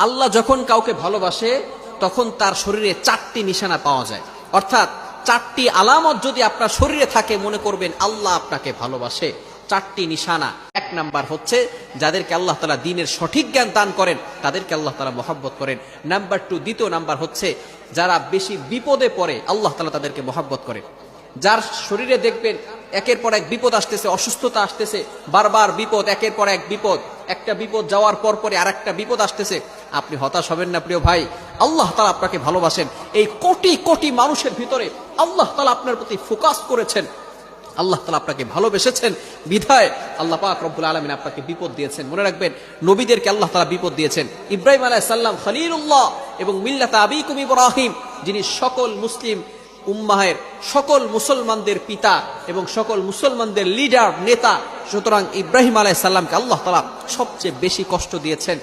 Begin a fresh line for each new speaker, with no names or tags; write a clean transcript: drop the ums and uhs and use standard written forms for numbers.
আল্লাহ যখন কাউকে ভালোবাসে তখন তার শরীরে 4টি নিশানা পাওয়া যায়, অর্থাৎ 4টি আলামত যদি আপনার শরীরে থাকে মনে করবেন আল্লাহ আপনাকে ভালোবাসে। 4টি নিশানা। 1 নাম্বার হচ্ছে যাদেরকে আল্লাহ তাআলা দ্বীনের সঠিক জ্ঞান দান করেন তাদেরকে আল্লাহ তাআলা মহব্বত করেন। নাম্বার 2, দ্বিতীয় নাম্বার হচ্ছে যারা বেশি বিপদে পড়ে আল্লাহ তাআলা তাদেরকে মহব্বত করেন। যার শরীরে দেখবেন একের পর এক বিপদ আসতেছে, অসুস্থতা আসতেছে, বারবার বিপদ, একের পর এক বিপদ, একটা বিপদ যাওয়ার পর পরে আরেকটা বিপদ আসতেছে, আপনি হতাশ হবেন না প্রিয় ভাই। আল্লাহ তাআলা আপনাকে ভালোবাসেন। এই কোটি কোটি মানুষের ভিতরে আল্লাহ তাআলা আপনার প্রতি ফোকাস করেছেন, আল্লাহ তাআলা আপনাকে ভালোবেসেছেন বিধায় আল্লাহ পাক রব্বুল আলামিন আপনাকে বিপদ দিয়েছেন। মনে রাখবেন নবীদেরকে আল্লাহ তাআলা বিপদ দিয়েছেন। ইব্রাহিম আলাইহিস সালাম খলিলুল্লাহ এবং মিল্লাত আবিকুম ইব্রাহিম, যিনি সকল মুসলিম উম্মাহের সকল মুসলমানদের পিতা এবং সকল মুসলমানদের লিডার নেতা, সুতরাং ইব্রাহিম আলাইহিস সালামকে আল্লাহ তাআলা সবচেয়ে বেশি কষ্ট দিয়েছেন।